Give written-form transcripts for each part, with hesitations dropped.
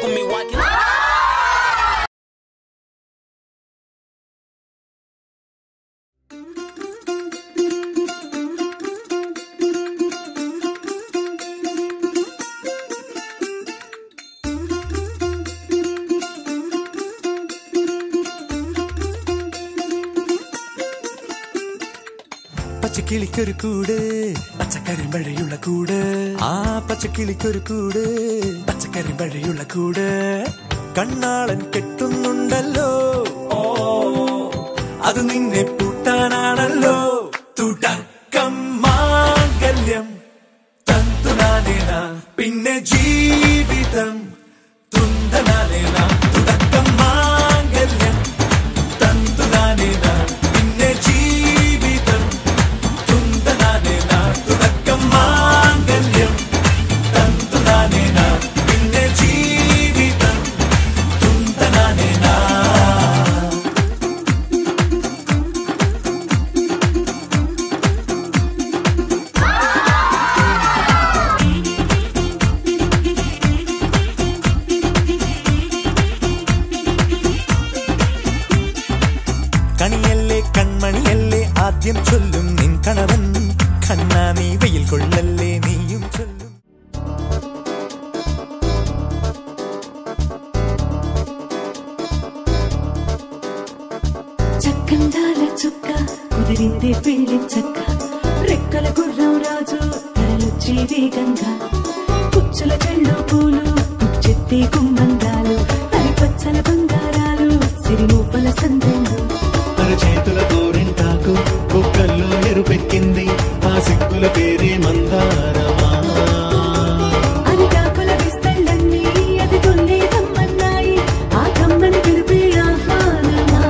for me, why can't പച്ചക്കിളിക്കൊരു കൂട് പച്ചക്കരിമ്പഴയുള്ള കൂട് ആ പച്ചക്കിളിക്കൊരു കൂട് പച്ചക്കരിമ്പഴയുള്ള കൂട് കണ്ണാളൻ കെട്ടുന്നുണ്ടല്ലോ അത് നിന്നെ പൂട്ടാനാണല്ലോ തുടക്കം മാംഗല്യം തന്തുനാനേന പിന്നെ ജീവിതം തുന്തനാനേന തുടക്കം മാംഗല്യം തന്തുനാനേന പിന്നെ ജീവിതം തുന്തനാനേന തുടക്കം മാംഗല്യം തന്തുനാനേന പിന്നെ ജീവിതം തുന്തനാനേന കണിയല്ലേ കൺമണിയല്ലേ ആദ്യം ചൊല്ലും നിൻ കണവൻ കണ്ണാ നീ വെയിൽ കൊള്ളല്ലേ നീയും ചൊല്ലും చక్కందాల చుక్క కుదిరిందే పెళ్లి చక్క రెక్కల గుర్రం రాజు తరలొచ్చి వేగంగా పుచ్చుల చెళ్ళు పూలు పుచ్చెత్తి గుమ్మందాలు అరి పచ్చల బంగారాలు సిరిమూపల సందెండు చేతుల గోరింటాకు కుక్కల్లో ఎరుపెక్కింది ఆ సిక్కుల పేరే మందారమా అరిటాకుల విస్తళ్ళన్నీ అది తొల్లి తమ్మన్నాయి ఆ తమ్మని పిలిపే ఆహ్వానమా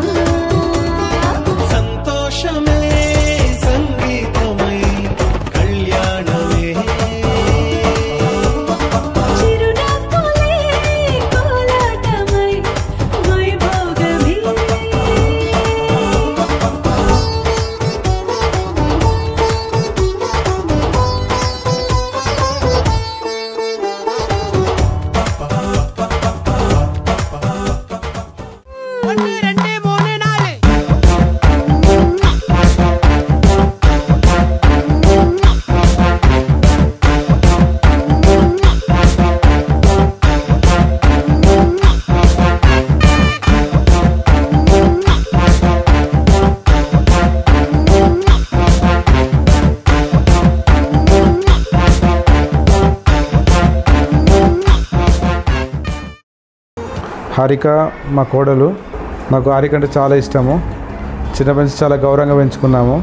సంతోషమే సంగీతమై కళ్యాణమే చిరునవ్వులే కోలాటమై వైభోగమే హారిక మా కోడలు. నాకు హారిక అంటే చాలా ఇష్టము. చిన్నప్పటి నుంచి చాలా గౌరవంగా పెంచుకున్నాము.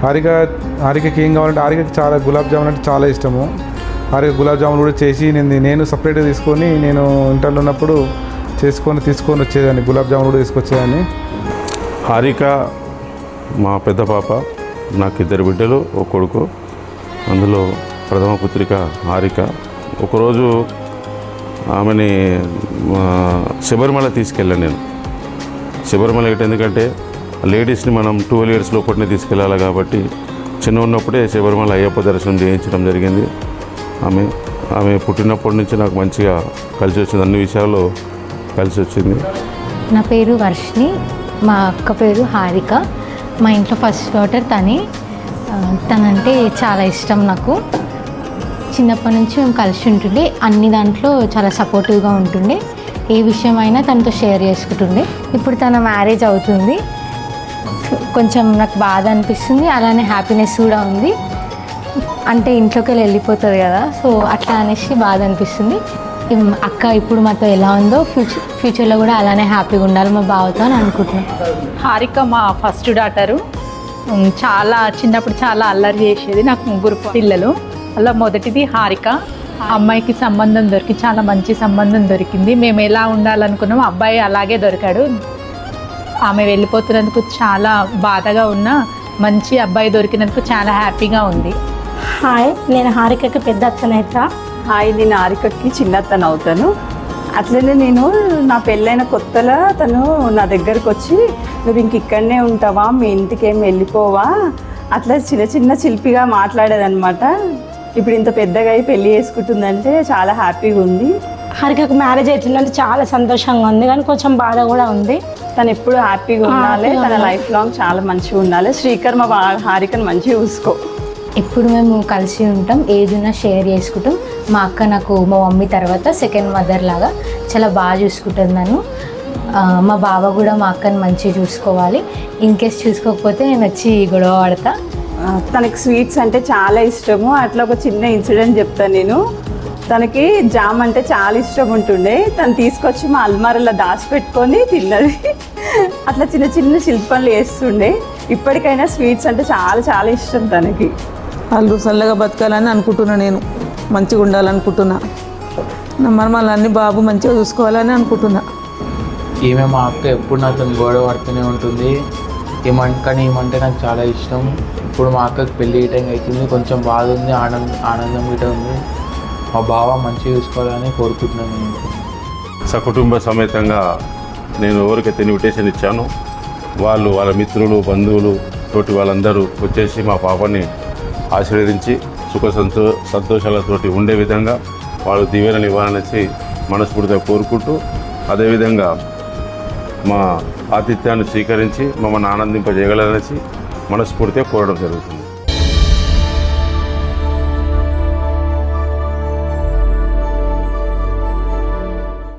హారికకి ఏం కావాలంటే హారికకి చాలా గులాబ్ జామున్ అంటే చాలా ఇష్టము. హారిక గులాబ్ జామున్ కూడా చేసి నేను సపరేట్గా తీసుకొని నేను ఇంటర్లో ఉన్నప్పుడు తీసుకొని వచ్చేదాన్ని. గులాబ్ జామున్ కూడా తీసుకొచ్చేదాన్ని. హారిక మా పెద్ద పాప. నాకు 2 బిడ్డలు, ఒక కొడుకు. అందులో ప్రథమ పుత్రిక హారిక. ఒకరోజు ఆమెని శబరిమల తీసుకెళ్ళాను నేను. శబరిమల ఎందుకంటే లేడీస్ని మనం 12 years లోపలనే తీసుకెళ్ళాలి కాబట్టి చిన్న ఉన్నప్పుడే శబరిమల అయ్యప్ప దర్శనం చేయించడం జరిగింది. ఆమె పుట్టినప్పటి నుంచి నాకు మంచిగా కలిసి వచ్చింది, అన్ని విషయాల్లో కలిసి వచ్చింది. నా పేరు వర్షిని, మా అక్క పేరు హారిక. మా ఇంట్లో ఫస్ట్ డాటర్ తనంటే చాలా ఇష్టం నాకు. చిన్నప్పటి నుంచి మేము కలిసి ఉంటుండే, అన్ని దాంట్లో చాలా సపోర్టివ్గా ఉంటుండే. ఏ విషయమైనా తనతో షేర్ చేసుకుంటుండే. ఇప్పుడు తన మ్యారేజ్ అవుతుంది. కొంచెం నాకు బాధ అనిపిస్తుంది, అలానే హ్యాపీనెస్ కూడా ఉంది. అంటే ఇంట్లోకి వెళ్ళిపోతుంది కదా, సో అట్లా అనేసి బాధ అనిపిస్తుంది. అక్క ఇప్పుడు మాతో ఎలా ఉందో ఫ్యూచర్లో కూడా అలానే హ్యాపీగా ఉండాలి మా బావతో అని అనుకుంటున్నాను. హారిక మా ఫస్ట్ డాటరు. చాలా చిన్నప్పుడు చాలా అల్లరి చేసేది. నాకు 3 పిల్లలు. అలా మొదటిది హారిక. అమ్మాయికి సంబంధం చాలా మంచి సంబంధం దొరికింది. మేము ఎలా ఉండాలనుకున్నామో అబ్బాయి అలాగే దొరికాడు. ఆమె వెళ్ళిపోతున్నందుకు చాలా బాధగా ఉన్నా మంచి అబ్బాయి దొరికినందుకు చాలా హ్యాపీగా ఉంది. హాయ్, నేను హారికకి పెద్ద అత్తనైతా. హాయ్, నేను హారికకి చిన్న అత్తను అవుతాను. అట్లనే నేను నా పెళ్ళైన కొత్తలో తను నా దగ్గరకు వచ్చి నువ్వు ఇంక ఇక్కడనే ఉంటావా, మీ ఇంటికి ఏమి వెళ్ళిపోవా, అట్లా చిన్న చిలిపిగా మాట్లాడేదన్నమాట. ఇప్పుడు ఇంత పెద్దగా అయి పెళ్ళి చేసుకుంటుందంటే చాలా హ్యాపీగా ఉంది. హారికకు మ్యారేజ్ అవుతుందంటే చాలా సంతోషంగా ఉంది, కానీ కొంచెం బాధ కూడా ఉంది. తను ఎప్పుడు హ్యాపీగా ఉండాలి, తన లైఫ్ లాంగ్ చాలా మంచిగా ఉండాలి. శ్రీకర్ మా హారికను మంచిగా చూసుకో. ఇప్పుడు మేము కలిసి ఉంటాం, ఏదైనా షేర్ చేసుకుంటాం. మా అక్క నాకు మా మమ్మీ తర్వాత సెకండ్ మదర్ లాగా చాలా బాగా చూసుకుంటుంది నన్ను. మా బావ కూడా మా అక్కని మంచిగా చూసుకోవాలి. ఇన్ కేస్ చూసుకోకపోతే నేను వచ్చి గొడవ పడతా. తనకి స్వీట్స్ అంటే చాలా ఇష్టము. అట్లా ఒక చిన్న ఇన్సిడెంట్ చెప్తాను నేను. తనకి జామ్ అంటే చాలా ఇష్టం ఉంటుండే. తను తీసుకొచ్చి మా అల్మారాలో దాచిపెట్టుకొని తిన్నది. అట్లా చిన్న చిన్న శిల్పనలు వేస్తుండే. ఇప్పటికైనా స్వీట్స్ అంటే చాలా చాలా ఇష్టం తనకి. వాళ్ళు చల్లగా బతకాలని అనుకుంటున్నా, నేను మంచిగా ఉండాలనుకుంటున్నా, నా మర్మాలన్నీ బాబు మంచిగా చూసుకోవాలని అనుకుంటున్నా. ఈమె మా అక్క ఎప్పుడు నాతో గొడవ పడుతూనే ఉంటుంది. కానీ ఏమంటే నాకు చాలా ఇష్టం. ఇప్పుడు మా అక్కకి పెళ్ళి టైం అవుతుంది, కొంచెం బాధ ఉంది, ఆనందం గిట ఉంది. మా బావ మంచిగా చూసుకోవాలని కోరుకుంటున్నాను. నేను సకుటుంబ సమేతంగా నేను ఎవరికైతే ఇన్విటేషన్ ఇచ్చానో వాళ్ళు, వాళ్ళ మిత్రులు, బంధువులు, తోటి వాళ్ళందరూ వచ్చేసి మా పాపని ఆశీర్వదించి సుఖ సంతోషాలతోటి ఉండే విధంగా వాళ్ళు దీవెనలు ఇవ్వాలనేసి మనస్ఫూర్తిగా కోరుకుంటూ, అదేవిధంగా మా ఆతిథ్యాన్ని స్వీకరించి మమ్మల్ని ఆనందింపజేయగలరనేసి మనస్ఫూర్తిగా కోరడం జరుగుతుంది.